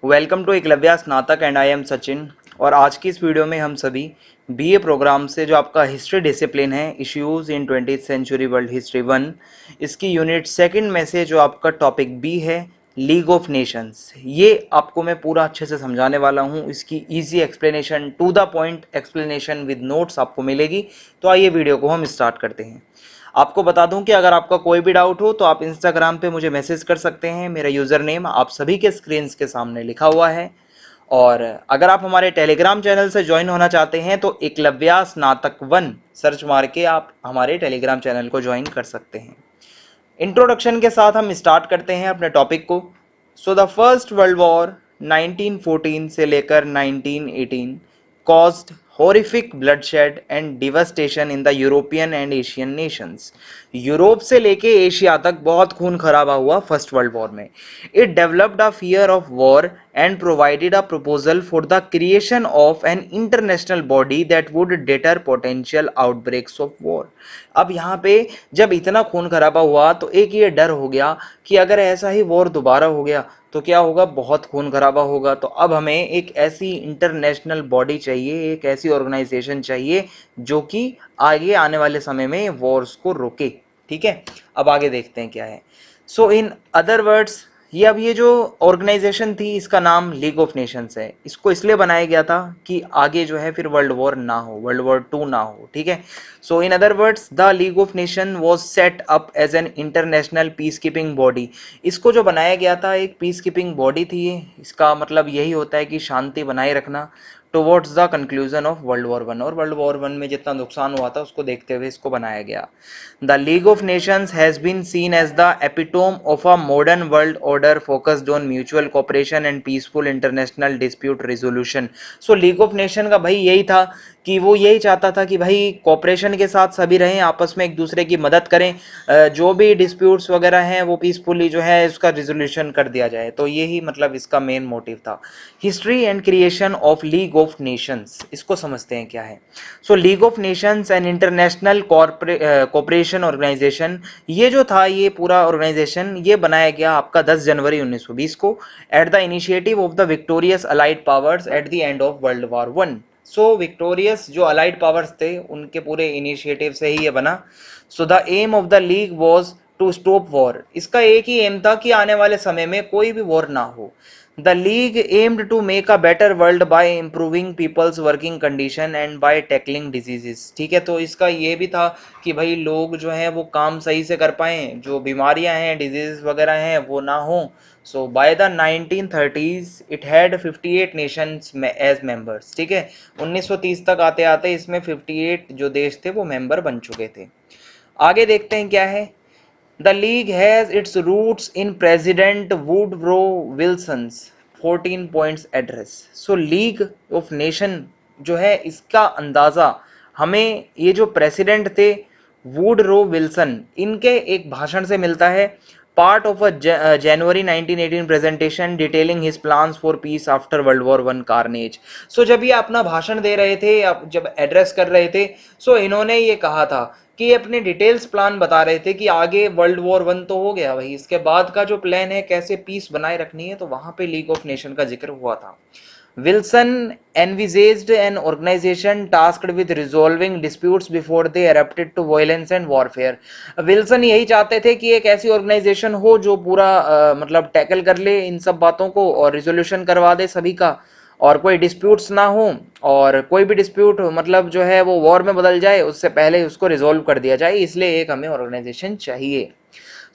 Welcome to Eklavya स्नातक and I am Sachin. और आज की इस वीडियो में हम सभी बीए प्रोग्राम से जो आपका हिस्ट्री डिसिप्लिन है, issues in 20th century world history 1, इसकी यूनिट सेकंड में से जो आपका टॉपिक बी है, लीग ऑफ नेशंस, ये आपको मैं पूरा अच्छे से समझाने वाला हूँ। इसकी easy explanation, to the point explanation with notes आपको मिलेगी। तो आइए वीडियो को हम स्टार्ट करते हैं। आपको बता दूं कि अगर आपका कोई भी डाउट हो तो आप इंस्टाग्राम पे मुझे मैसेज कर सकते हैं। मेरा यूज़र नेम आप सभी के स्क्रीन के सामने लिखा हुआ है। और अगर आप हमारे टेलीग्राम चैनल से ज्वाइन होना चाहते हैं तो एकलव्या स्नातक 1 सर्च मार के आप हमारे टेलीग्राम चैनल को ज्वाइन कर सकते हैं। इंट्रोडक्शन के साथ हम स्टार्ट करते हैं अपने टॉपिक को। So the first world war 1914 से लेकर 1918 caused horrific bloodshed and devastation in the European and Asian nations. Europe से लेके एशिया तक बहुत खून खराबा हुआ फर्स्ट वर्ल्ड वॉर में। It developed a fear of war and provided a proposal for the creation of an international body that would debtor potential outbreaks of war. अब यहाँ पे जब इतना खून खराबा हुआ तो एक ये डर हो गया कि अगर ऐसा ही वॉर दोबारा हो गया तो क्या होगा, बहुत खून खराबा होगा। तो अब हमें एक ऐसी इंटरनेशनल बॉडी चाहिए, एक ऐसी ऑर्गेनाइजेशन चाहिए जो कि आगे आने वाले समय में वॉर्स को रोके। ठीक है, अब आगे देखते हैं क्या है। सो इन अदर वर्ड्स, ये जो ऑर्गेनाइजेशन थी इसका नाम लीग ऑफ नेशंस है। इसको इसलिए बनाया गया था कि आगे जो है फिर वर्ल्ड वॉर ना हो, वर्ल्ड वॉर 2 ना हो। ठीक है, so in other words the league of nation was set up as an international peace keeping body. इसको जो बनाया गया था एक पीस कीपिंग बॉडी थी ये। इसका मतलब यही होता है कि शांति बनाए रखना towards the conclusion of world war 1। और वर्ल्ड वॉर 1 में जितना नुकसान हुआ था उसको देखते हुए इसको बनाया गया। The league of nations has been seen as the epitome of a modern world order focused on mutual cooperation and peaceful international dispute resolution. So league of nation का भाई यही था कि वो यही चाहता था कि भाई कोऑपरेशन के साथ सभी रहें, आपस में एक दूसरे की मदद करें, जो भी डिस्प्यूट्स वगैरह हैं वो पीसफुली जो है उसका रिजोल्यूशन कर दिया जाए। तो यही मतलब इसका मेन मोटिव था। History and creation of league of nations, इसको समझते हैं क्या है। So league of nations and international cooperation organisation, ये जो था ये पूरा ऑर्गेनाइजेशन ये बनाया गया आपका 10 जनवरी 1920 को at the initiative of the victorious allied powers at the end of world war 1। So victorious जो अलाइड पावर्स थे उनके पूरे इनिशिएटिव से ही ये बना। So the aim of the league was to stop war. इसका एक ही एम था कि आने वाले समय में कोई भी वॉर ना हो। The league aimed to make a better world by improving people's working condition and by tackling diseases. ठीक है, तो इसका ये भी था कि भाई लोग जो है वो काम सही से कर पाए, जो बीमारियां हैं, डिजीज वगैरह हैं वो ना हो। So by the 1930s it had 58 nations as members. ठीक है, 1930 तक आते आते इसमें 58 जो देश थे वो मेंबर बन चुके थे। आगे देखते हैं क्या है। The league has its roots in president Woodrow Wilson's 14 points address. So league of nation जो है इसका अंदाजा हमें ये जो प्रेसिडेंट थे वुडरो विल्सन, इनके एक भाषण से मिलता है। Part of a January 1918 presentation detailing his plans for peace after world war 1 carnage. So जब ये अपना भाषण दे रहे थे, जब एड्रेस कर रहे थे, सो इन्होंने ये कहा था कि ये अपने डिटेल्स प्लान बता रहे थे कि आगे वर्ल्ड वॉर 1 तो हो गया भाई, इसके बाद का जो प्लान है कैसे पीस बनाए रखनी है, तो वहां पे लीग ऑफ नेशन का जिक्र हुआ था। Wilson envisaged an organization tasked with resolving disputes before they erupted to violence and warfare. Wilson यही चाहते थे कि एक ऐसी ऑर्गेनाइजेशन हो जो पूरा मतलब टैकल कर ले इन सब बातों को और रिजोल्यूशन करवा दे सभी का, और कोई डिस्प्यूट्स ना हो, और कोई भी डिस्प्यूट मतलब जो है वो वॉर में बदल जाए उससे पहले उसको रिजोल्व कर दिया जाए, इसलिए एक हमें ऑर्गेनाइजेशन चाहिए।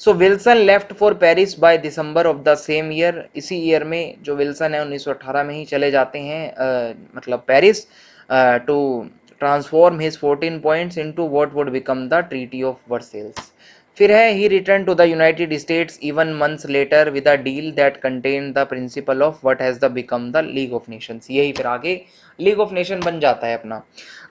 So Wilson left for Paris by December of the same year. इसी ईयर में जो विल्सन है 1918 में ही चले जाते हैं मतलब Paris, to transform his 14 points into what would become the Treaty of Versailles. फिर है ही return to the United States even months later with a deal that contain the principle of what has the become the league of Nations. यही फिर आगे league of nation बन जाता है अपना।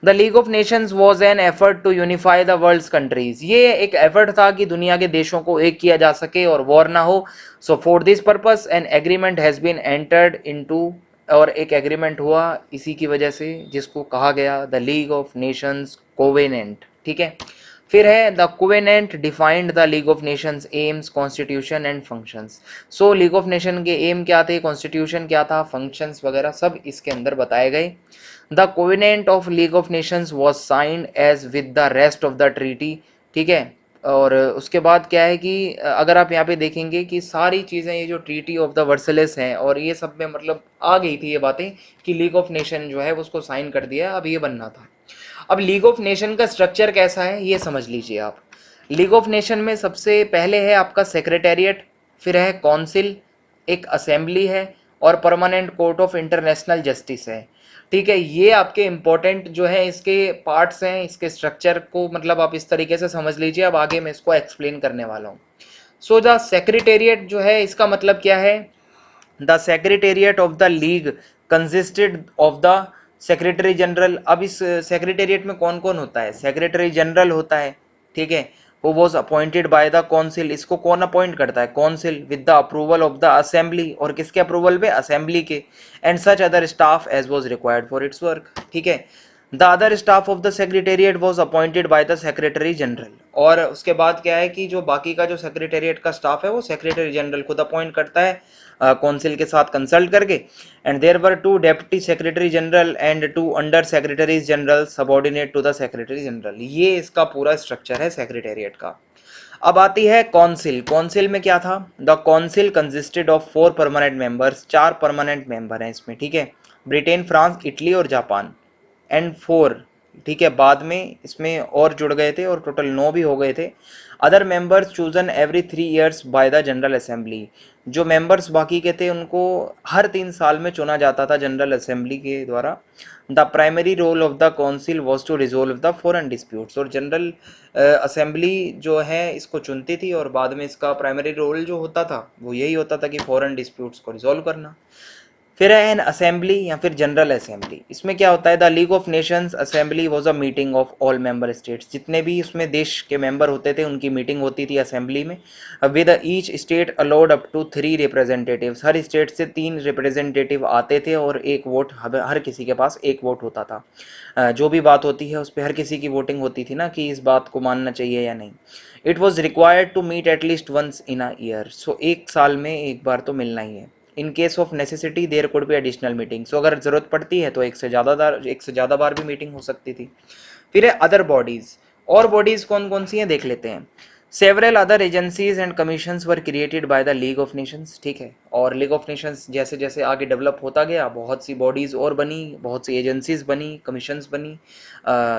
The league of nations was an effort to unify the world's countries. ये एक effort था कि दुनिया के देशों को एक किया जा सके और वॉर ना हो। So for this purpose an agreement has been entered into, और एक एग्रीमेंट हुआ इसी की वजह से जिसको कहा गया the league of Nations covenant. ठीक है, फिर है the covenant defined the league of Nations AIIMS constitution and functions. So league of nation के एम क्या थे, कॉन्स्टिट्यूशन क्या था, फंक्शंस वगैरह सब इसके अंदर बताए गए। The covenant of league of nations was signed as with the rest of the treaty, ठीक है। और उसके बाद क्या है कि अगर आप यहाँ पे देखेंगे कि सारी चीज़ें ये जो ट्रीटी ऑफ द वर्सलेस हैं और ये सब में मतलब आ गई थी ये बातें कि लीग ऑफ नेशन जो है उसको साइन कर दिया, अब ये बनना था। अब लीग ऑफ नेशन का स्ट्रक्चर कैसा है ये समझ लीजिए आप। लीग ऑफ नेशन में सबसे पहले है आपका सेक्रेटेरिएट, फिर है काउंसिल, एक असेंबली है और permanent court of international justice है, ठीक है। ये आपके इंपॉर्टेंट जो है इसके पार्ट्स हैं, इसके स्ट्रक्चर को मतलब आप इस तरीके से समझ लीजिए। अब आगे मैं इसको एक्सप्लेन करने वाला हूँ। सो द सेक्रेटेरिएट जो है इसका मतलब क्या है, the secretariat of the league consisted of the secretary general. अब इस सेक्रेटेरिएट में कौन कौन होता है, सेक्रेटरी जनरल होता है, ठीक है, who was appointed by the council। इसको कौन अपॉइंट करता है, council, with the approval of the assembly, और किसके अप्रूवल पे, असेंबली के, and such other staff as was required for its work, ठीक है। The other staff of the secretariat was appointed by the secretary general. और उसके बाद क्या है कि जो बाकी का जो सेक्रेटेरिएट का स्टाफ है वो सेक्रेटरी जनरल खुद अपॉइंट करता है काउंसिल के साथ कंसल्ट करके। And there were two deputy secretary general and two under secretaries general subordinate to the secretary general. ये इसका पूरा स्ट्रक्चर है सेक्रेटेरिएट का। अब आती है काउंसिल। काउंसिल में क्या था, the council consisted of 4 permanent members, 4 permanent member हैं इसमें, ठीक है। ब्रिटेन, फ्रांस, इटली और जापान, एंड 4, ठीक है, बाद में इसमें और जुड़ गए थे और टोटल 9 भी हो गए थे। Other members chosen every 3 years by the general assembly. जो मेंबर्स बाकी के थे उनको हर 3 साल में चुना जाता था जनरल असेंबली के द्वारा। The primary role of the council was to resolve the foreign disputes. और जनरल असेंबली जो है इसको चुनती थी और बाद में इसका प्राइमरी रोल जो होता था वो यही होता था कि फॉरेन डिस्प्यूट्स को रिजोल्व करना। फिर है एन असेंबली या फिर जनरल असेंबली। इसमें क्या होता है, the league of Nations assembly was a meeting of all member states. जितने भी उसमें देश के मेंबर होते थे उनकी मीटिंग होती थी असेंबली में। With each state allowed up to 3 representatives. हर स्टेट से 3 रिप्रेजेंटेटिव आते थे और एक वोट, हर किसी के पास एक वोट होता था। जो भी बात होती है उस पर हर किसी की वोटिंग होती थी ना कि इस बात को मानना चाहिए या नहीं। It was required to meet at least once in a year. So एक साल में एक बार तो मिलना ही है। In case of necessity there could be additional meeting. So अगर जरूरत पड़ती है तो एक से ज़्यादा बार भी मीटिंग हो सकती थी। फिर है अदर बॉडीज। और बॉडीज कौन कौन सी हैं देख लेते हैं। Several other agencies and commissions were created by the league of Nations, ठीक है। और लीग ऑफ नेशंस जैसे जैसे आगे डेवलप होता गया बहुत सी बॉडीज और बनी, बहुत सी एजेंसीज बनी, कमीशंस बनी।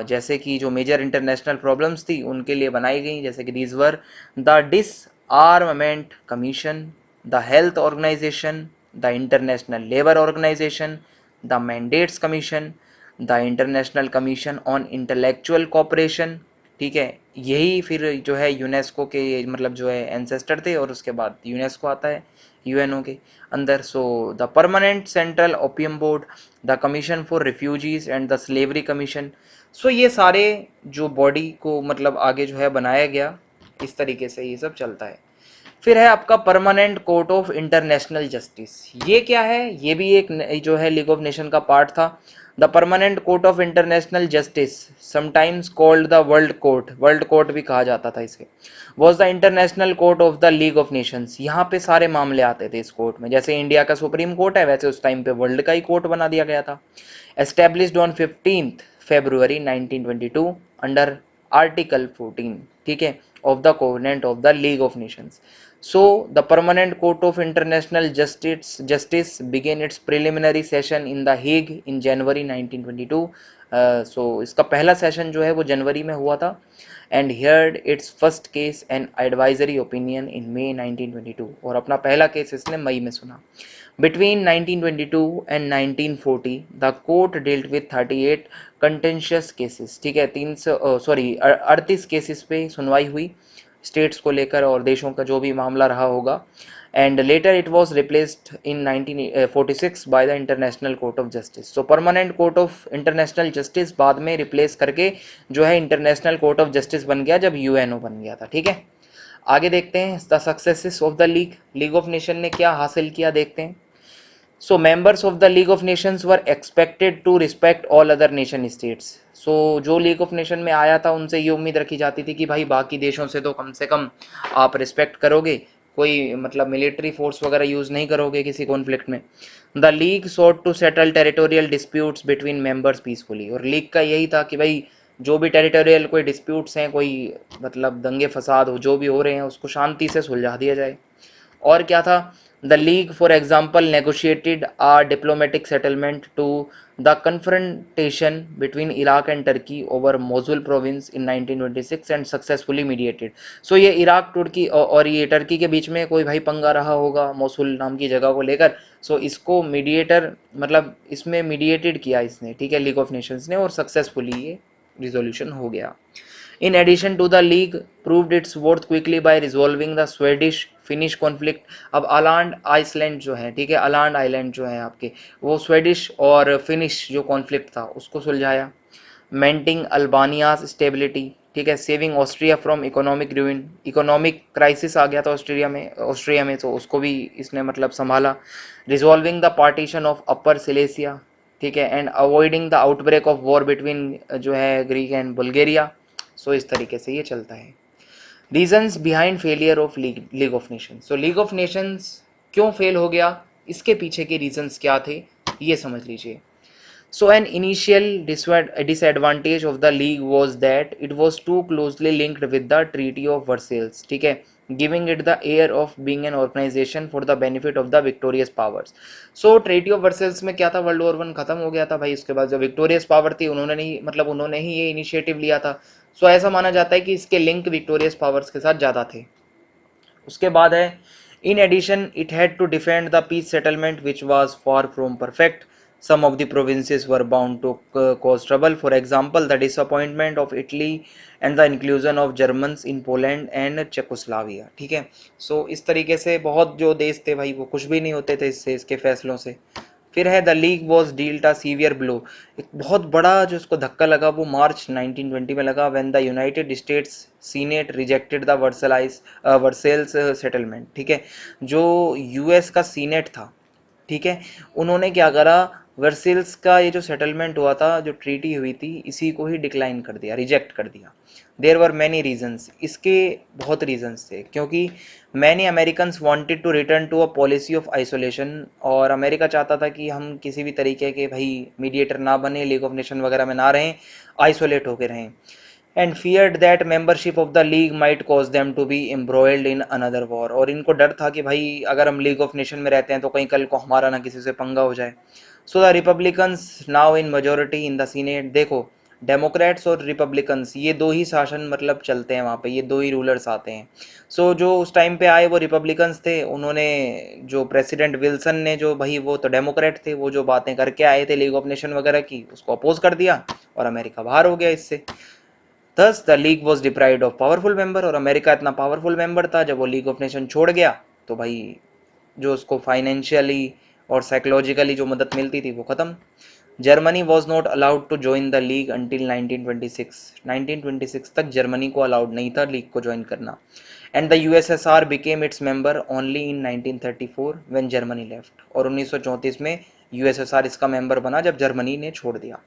जैसे कि जो मेजर इंटरनेशनल प्रॉब्लम्स थी उनके लिए बनाई गई, जैसे कि these were the disarmament commission, the health organisation, the international labour organisation, the mandates commission, the international commission on intellectual cooperation, ठीक है। यही फिर जो है यूनेस्को के मतलब जो है एंसेस्टर थे और उसके बाद यूनेस्को आता है यूएनओ के अंदर। So the permanent central opium board, the commission for refugees and the slavery commission. So ये सारे जो बॉडी को मतलब आगे जो है बनाया गया, इस तरीके से ये सब चलता है। फिर है आपका permanent court of international justice. ये क्या है, ये भी एक जो है लीग ऑफ नेशन का पार्ट था। The permanent court of international justice, sometimes called the world court, world court भी कहा जाता था इसे, was the international court of the league of Nations. यहाँ पे सारे मामले आते थे इस कोर्ट में। जैसे इंडिया का सुप्रीम कोर्ट है वैसे उस टाइम पे वर्ल्ड का ही कोर्ट बना दिया गया था। Established on 15th February 1922 under article 14, ठीक है, of the covenant of the League of Nations. So the permanent court of international justice began its preliminary session in the Hague in January 1922. So इसका पहला session जो है वो जनवरी में हुआ था and heard its first case and advisory opinion in May 1922। और अपना पहला केस इसने मई में सुना। Between 1922 and 1940 the court dealt with 38 contentious cases, ठीक है, 38 केसेस पे सुनवाई हुई स्टेट्स को लेकर और देशों का जो भी मामला रहा होगा। And later it was replaced in 1946 by the international court of justice. So permanent court of international justice बाद में रिप्लेस करके जो है इंटरनेशनल कोर्ट ऑफ जस्टिस बन गया जब यूएनओ बन गया था, ठीक है। आगे देखते हैं the successes of the League. League of Nation ने क्या हासिल किया देखते हैं। So members of the league of Nations were expected to respect all other nation states. So जो लीग ऑफ नेशन में आया था उनसे ये उम्मीद रखी जाती थी कि भाई बाकी देशों से कम आप रिस्पेक्ट करोगे, कोई मतलब मिलिट्री फोर्स वगैरह यूज नहीं करोगे किसी कॉन्फ्लिक्ट में। The league sought to settle territorial disputes between members peacefully, और लीग का यही था कि भाई जो भी टेरिटोरियल कोई डिस्प्यूट्स हैं, कोई मतलब दंगे फसाद हो जो भी हो रहे हैं उसको शांति से सुलझा दिया जाए। और क्या था, the League for example negotiated a diplomatic settlement to the confrontation between Iraq and Turkey over Mosul province in 1926 and successfully mediated. So ये इराक तुर्की और ये टर्की के बीच में कोई भाई पंगा रहा होगा मोसुल नाम की जगह को लेकर। सो इसको मीडिएटर मतलब इसमें मीडिएटेड किया इसने, ठीक है, लीग ऑफ नेशंस ने, और सक्सेसफुली ये रिजोल्यूशन हो गया। In addition to the league proved its worth quickly by resolving the Swedish Finnish conflict। अब अलांड आइसलैंड जो है, ठीक है, अलांड आइलैंड जो है आपके, वो स्वेडिश और फिनिश जो कॉन्फ्लिक्ट था उसको सुलझाया। मेंटिंग अल्बानियाज स्टेबिलिटी, ठीक है, saving Austria from economic ruin, economic crisis आ गया था ऑस्ट्रिया में तो उसको भी इसने मतलब संभाला। Resolving the partition of upper Silesia, ठीक है, and avoiding the outbreak of war between जो है ग्रीक एंड बुल्गारिया। सो इस तरीके से ये चलता है। Reasons behind failure of league of Nations. So league of Nations क्यों फेल हो गया, इसके पीछे के रीजंस क्या थे ये समझ लीजिए। So an initial disadvantage of the league was that it was too closely linked with the Treaty of Versailles, ठीक है, giving it the air of being an organization for the benefit of the victorious powers। So Treaty of Versailles में क्या था, world war one खत्म हो गया था भाई, उसके बाद जो विक्टोरियस पावर थी उन्होंने नहीं मतलब उन्होंने ही ये इनिशिएटिव लिया था। सो ऐसा माना जाता है कि इसके लिंक विक्टोरियस पावर्स के साथ ज़्यादा थे। उसके बाद है, in addition it had to defend the peace settlement which was far from perfect. some of the provinces were bound to cause trouble, for example the disappointment of Italy and the inclusion of Germans in Poland and Czechoslovakia, ठीक है। सो इस तरीके से बहुत जो देश थे भाई वो कुछ भी नहीं होते थे इससे, इसके फैसलों से। फिर है the league was dealt a severe blow, एक बहुत बड़ा जो उसको धक्का लगा वो मार्च 1920 में लगा, when the United states senate rejected the Versailles settlement, ठीक है। जो यूएस का सीनेट था, ठीक है, उन्होंने क्या करा, वर्सेल्स का ये जो सेटलमेंट हुआ था, जो ट्रीटी हुई थी, इसी को ही डिक्लाइन कर दिया, रिजेक्ट कर दिया। देयर वर मैनी रीजंस, इसके बहुत रीजंस थे, क्योंकि many Americans wanted to return to a policy of isolation, और अमेरिका चाहता था कि हम किसी भी तरीके के भाई मीडिएटर ना बने, लीग ऑफ नेशन वगैरह में ना रहें, आइसोलेट होकर रहें। And feared that membership of the League might cause them to be embroiled in another war, और इनको डर था कि भाई अगर हम लीग ऑफ नेशन में रहते हैं तो कहीं कल को हमारा ना किसी से पंगा हो जाए। So the Republicans now in majority in the senate, देखो डेमोक्रेट्स और रिपब्लिकन्स ये दो ही शासन मतलब चलते हैं वहाँ पे, ये दो ही रूलर्स आते हैं। सो जो उस टाइम पे आए वो रिपब्लिकन्स थे, उन्होंने जो प्रेसिडेंट विल्सन ने जो भाई वो तो डेमोक्रेट थे, वो जो बातें करके आए थे लीग ऑफ नेशन वगैरह की उसको अपोज कर दिया और अमेरिका बाहर हो गया इससे। Thus the league was deprived of powerful member, और अमेरिका इतना पावरफुल मेंबर था, जब वो लीग ऑफ नेशन छोड़ गया तो भाई जो उसको फाइनेंशियली और साइकोलॉजिकली जो मदद मिलती थी वो खत्म। Germany was not allowed to join the league until 1926, 1926 तक जर्मनी को अलाउड नहीं था लीग को ज्वाइन करना। And the USSR became its member only in 1934 when Germany left, और 1934 में यूएसएसआर इसका मेंबर बना जब जर्मनी ने छोड़ दिया।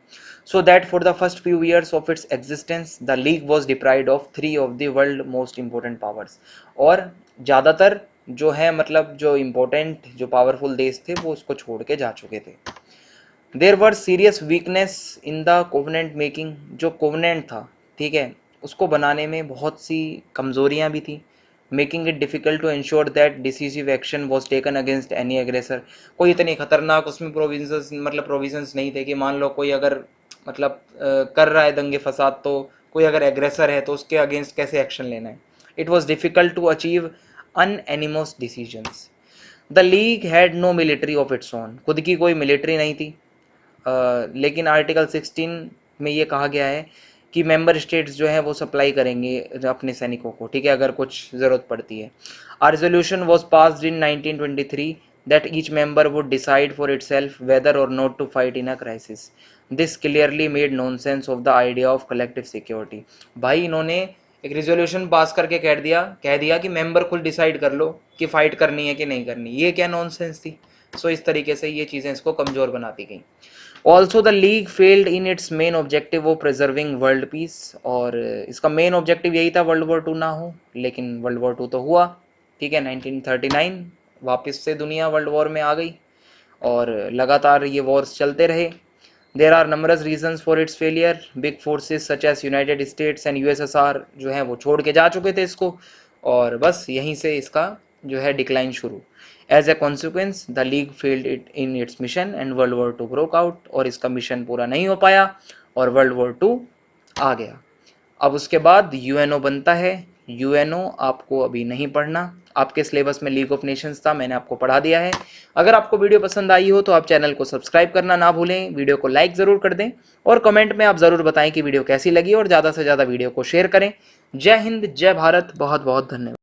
So that for the first few years of its existence, the league was deprived of three of the world most important powers, और ज़्यादातर जो है मतलब जो इम्पोर्टेंट जो पावरफुल देश थे वो उसको छोड़ के जा चुके थे। There were serious weakness in the covenant making, जो कोवेनेंट था, ठीक है, उसको बनाने में बहुत सी कमजोरियां भी थी। Making it difficult to ensure that decisive action was taken against any aggressor, कोई इतनी खतरनाक उसमें प्रोविजंस मतलब प्रोविजंस नहीं थे कि मान लो कोई अगर मतलब कर रहा है दंगे फसाद, तो कोई अगर एग्रेसर है तो उसके अगेंस्ट कैसे एक्शन लेना है। It was difficult to achieve unanimous decisions. The League had no military of its own, खुद की कोई मिलिट्री नहीं थी। लेकिन आर्टिकल 16 में ये कहा गया है कि मेंबर स्टेट्स जो है वो सप्लाई करेंगे अपने सैनिकों को, ठीक है, अगर कुछ ज़रूरत पड़ती है। A resolution was passed in 1923 that each member would decide for itself whether or not to fight in a crisis. This clearly made nonsense of the idea of collective security. भाई इन्होंने एक रिजोल्यूशन पास करके कह दिया कि member खुद decide कर लो कि फाइट करनी है कि नहीं करनी। ये क्या नॉनसेंस थी सो इस तरीके से ये चीज़ें इसको कमज़ोर बनाती गई। Also the league failed in its main objective of preserving world peace, और इसका मेन ऑब्जेक्टिव यही था वर्ल्ड वॉर 2 ना हो, लेकिन वर्ल्ड वॉर 2 तो हुआ, ठीक है। 1939 वापस से दुनिया वर्ल्ड वॉर में आ गई और लगातार ये वॉर्स चलते रहे। There are numbers reasons for its failure. Big forces such as United States and USSR जो है वो छोड़ के जा चुके थे इसको, और बस यहीं से इसका जो है डिक्लाइन शुरू। As a consequence the league failed it in its mission and world war 2 broke out, और इसका मिशन पूरा नहीं हो पाया और वर्ल्ड वॉर 2 आ गया। अब उसके बाद यूएनओ बनता है। यूएनओ आपको अभी नहीं पढ़ना, आपके सिलेबस में लीग ऑफ नेशंस था, मैंने आपको पढ़ा दिया है। अगर आपको वीडियो पसंद आई हो तो आप चैनल को सब्सक्राइब करना ना भूलें, वीडियो को लाइक ज़रूर कर दें और कमेंट में आप ज़रूर बताएं कि वीडियो कैसी लगी, और ज़्यादा से ज़्यादा वीडियो को शेयर करें। जय हिंद, जय भारत, बहुत बहुत धन्यवाद।